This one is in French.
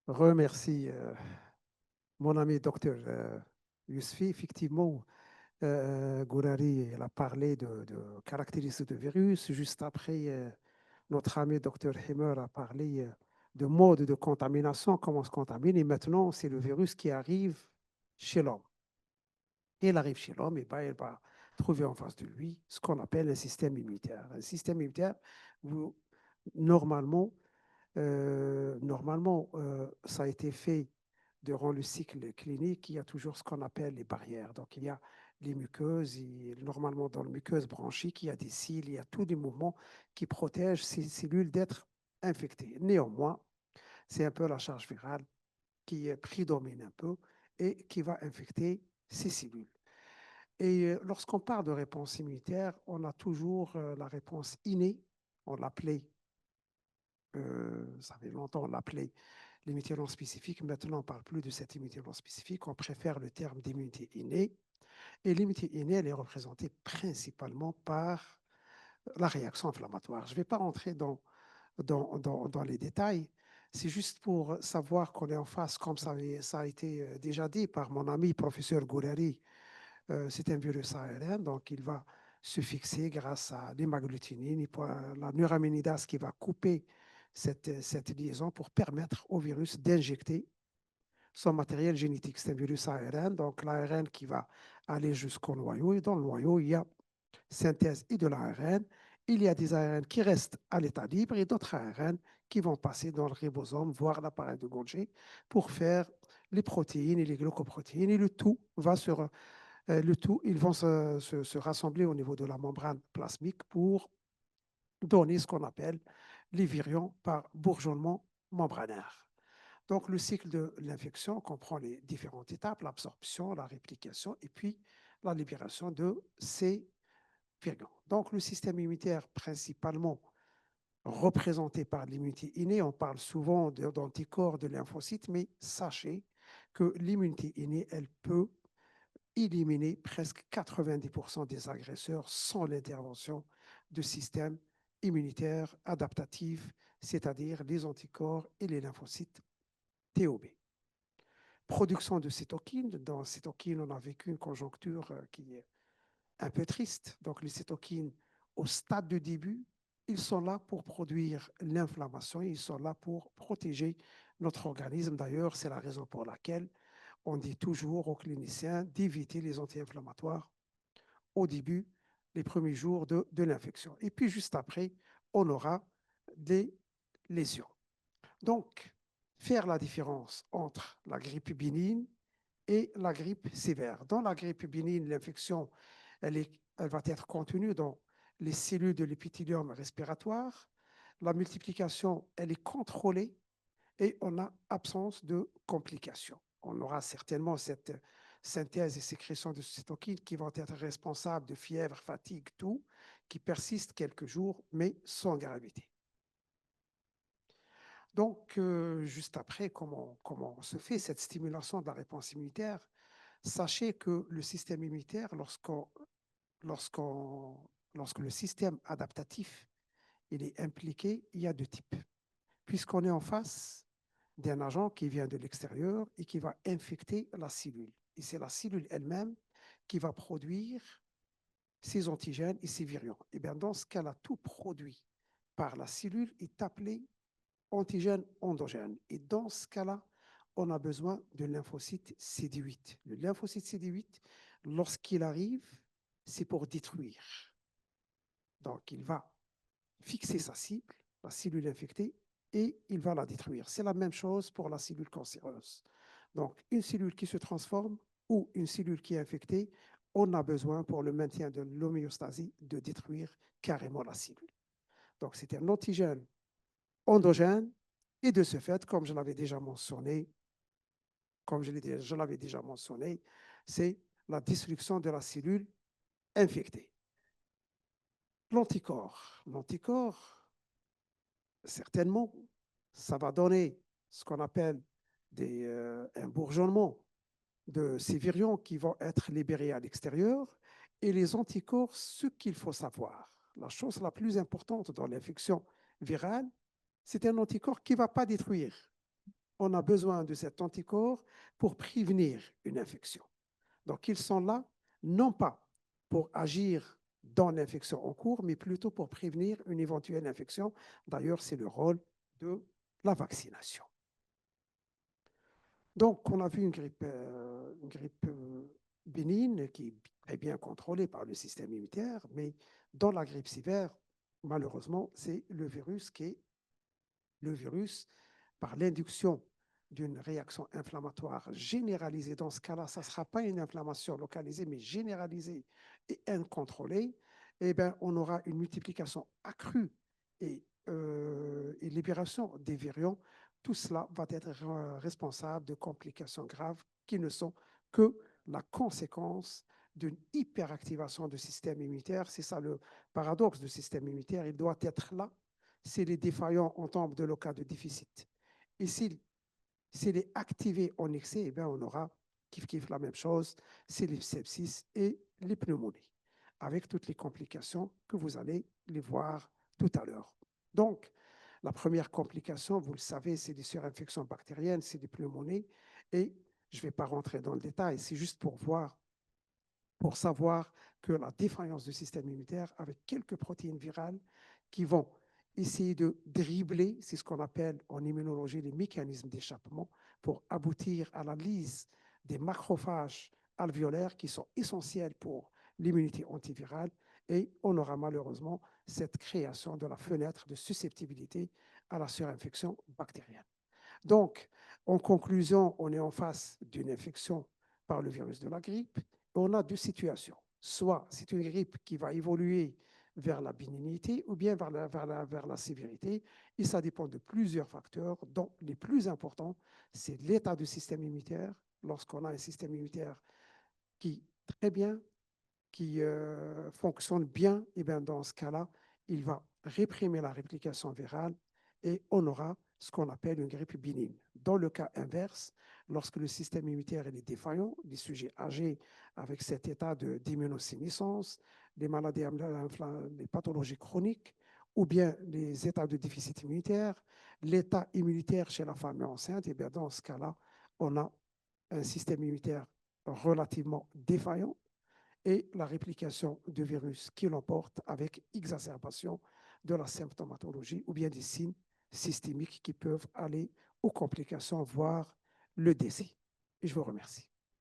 remercie mon ami docteur Yousfi. Effectivement, Gourari elle a parlé de caractéristiques de virus. Juste après, notre ami docteur Hemmer a parlé de mode de contamination, comment on se contamine. Et maintenant, c'est le virus qui arrive chez l'homme. Et il arrive chez l'homme, et ben, il va trouver en face de lui ce qu'on appelle un système immunitaire. Un système immunitaire, vous, normalement, ça a été fait durant le cycle clinique. Il y a toujours ce qu'on appelle les barrières. Donc, il y a les muqueuses, et normalement dans les muqueuses bronchiques, il y a des cils, il y a tous les mouvements qui protègent ces cellules d'être infectées. Néanmoins, c'est un peu la charge virale qui prédomine un peu et qui va infecter ces cellules. Et lorsqu'on parle de réponse immunitaire, on a toujours la réponse innée, on l'appelait, ça fait longtemps, on l'appelait l'immunité non spécifique. Maintenant, on ne parle plus de cette immunité non spécifique, on préfère le terme d'immunité innée. Et l'immunité innée, elle est représentée principalement par la réaction inflammatoire. Je ne vais pas rentrer dans les détails, c'est juste pour savoir qu'on est en face, comme ça a été déjà dit par mon ami professeur Gourari. C'est un virus ARN, donc il va se fixer grâce à l'hémagglutinine et la neuraminidase qui va couper cette liaison pour permettre au virus d'injecter son matériel génétique. C'est un virus ARN, donc l'ARN qui va aller jusqu'au noyau. Et dans le noyau, il y a synthèse et de l'ARN. Il y a des ARN qui restent à l'état libre et d'autres ARN qui vont passer dans le ribosome, voire l'appareil de Golgi, pour faire les protéines et les glucoprotéines. Et le tout, ils vont se rassembler au niveau de la membrane plasmique pour donner ce qu'on appelle les virions par bourgeonnement membranaire. Donc, le cycle de l'infection comprend les différentes étapes, l'absorption, la réplication et puis la libération de ces virions. Donc, le système immunitaire, principalement représenté par l'immunité innée, on parle souvent d'anticorps, de lymphocytes, mais sachez que l'immunité innée, elle peut éliminer presque 90% des agresseurs sans l'intervention de systèmes immunitaires adaptatifs, c'est-à-dire les anticorps et les lymphocytes TOB. Production de cytokines. Dans cytokines, on a vécu une conjoncture qui est un peu triste. Donc, les cytokines, au stade de début, ils sont là pour produire l'inflammation, ils sont là pour protéger notre organisme. D'ailleurs, c'est la raison pour laquelle on dit toujours aux cliniciens d'éviter les anti-inflammatoires au début, les premiers jours de l'infection. Et puis, juste après, on aura des lésions. Donc, faire la différence entre la grippe bénigne et la grippe sévère. Dans la grippe bénigne, l'infection, elle va être contenue dans les cellules de l'épithélium respiratoire. La multiplication, elle est contrôlée et on a absence de complications. On aura certainement cette synthèse et sécrétion de cytokines qui vont être responsables de fièvre, fatigue, tout, qui persistent quelques jours, mais sans gravité. Donc, juste après, comment se fait cette stimulation de la réponse immunitaire? Sachez que le système immunitaire, lorsque le système adaptatif il est impliqué, il y a deux types. Puisqu'on est en face d'un agent qui vient de l'extérieur et qui va infecter la cellule. Et c'est la cellule elle-même qui va produire ces antigènes et ces virions. Et bien dans ce cas-là, tout produit par la cellule est appelé antigène endogène. Et dans ce cas-là, on a besoin de lymphocyte CD8. Le lymphocyte CD8, lorsqu'il arrive, c'est pour détruire. Donc, il va fixer sa cible, la cellule infectée, et il va la détruire. C'est la même chose pour la cellule cancéreuse. Donc, une cellule qui se transforme ou une cellule qui est infectée, on a besoin pour le maintien de l'homéostasie de détruire carrément la cellule. Donc, c'est un antigène endogène et de ce fait, comme je l'avais déjà mentionné, c'est la destruction de la cellule infectée. L'anticorps, certainement, ça va donner ce qu'on appelle un bourgeonnement de ces virions qui vont être libérés à l'extérieur. Et les anticorps, ce qu'il faut savoir, la chose la plus importante dans l'infection virale, c'est un anticorps qui ne va pas détruire. on a besoin de cet anticorps pour prévenir une infection. Donc, ils sont là, non pas pour agir dans l'infection en cours, mais plutôt pour prévenir une éventuelle infection. D'ailleurs, c'est le rôle de la vaccination. Donc, on a vu une grippe bénigne qui est très bien contrôlée par le système immunitaire, mais dans la grippe sévère, malheureusement, c'est le virus qui est le virus par l'induction d'une réaction inflammatoire généralisée. Dans ce cas-là, ça ne sera pas une inflammation localisée, mais généralisée et incontrôlée. Eh bien, on aura une multiplication accrue et libération des virions. Tout cela va être responsable de complications graves qui ne sont que la conséquence d'une hyperactivation du système immunitaire. C'est ça le paradoxe du système immunitaire. Il doit être là si les défaillants en tombent de le cas de déficit. Et s'il est activé en excès, eh bien, on aura kiff la même chose, c'est les sepsis et les pneumonies, avec toutes les complications que vous allez les voir tout à l'heure. Donc, la première complication, vous le savez, c'est les surinfections bactériennes, c'est les pneumonies, et je ne vais pas rentrer dans le détail, c'est juste pour savoir que la défaillance du système immunitaire avec quelques protéines virales qui vont essayer de dribbler, c'est ce qu'on appelle en immunologie les mécanismes d'échappement, pour aboutir à la lyse des macrophages alvéolaires qui sont essentiels pour l'immunité antivirale, et on aura malheureusement cette création de la fenêtre de susceptibilité à la surinfection bactérienne. Donc, en conclusion, on est en face d'une infection par le virus de la grippe. On a deux situations. Soit c'est une grippe qui va évoluer vers la bénignité ou bien vers la sévérité. Et ça dépend de plusieurs facteurs, dont les plus importants, c'est l'état du système immunitaire. Lorsqu'on a un système immunitaire qui très bien, qui fonctionne bien, et bien dans ce cas-là, il va réprimer la réplication virale et on aura ce qu'on appelle une grippe bénigne. Dans le cas inverse, lorsque le système immunitaire est défaillant, les sujets âgés avec cet état d'immunosénescence, les maladies, les pathologies chroniques, ou bien les états de déficit immunitaire, l'état immunitaire chez la femme enceinte, et bien dans ce cas-là, on a un système immunitaire relativement défaillant et la réplication du virus qui l'emporte avec exacerbation de la symptomatologie ou bien des signes systémiques qui peuvent aller aux complications, voire le décès. Et je vous remercie.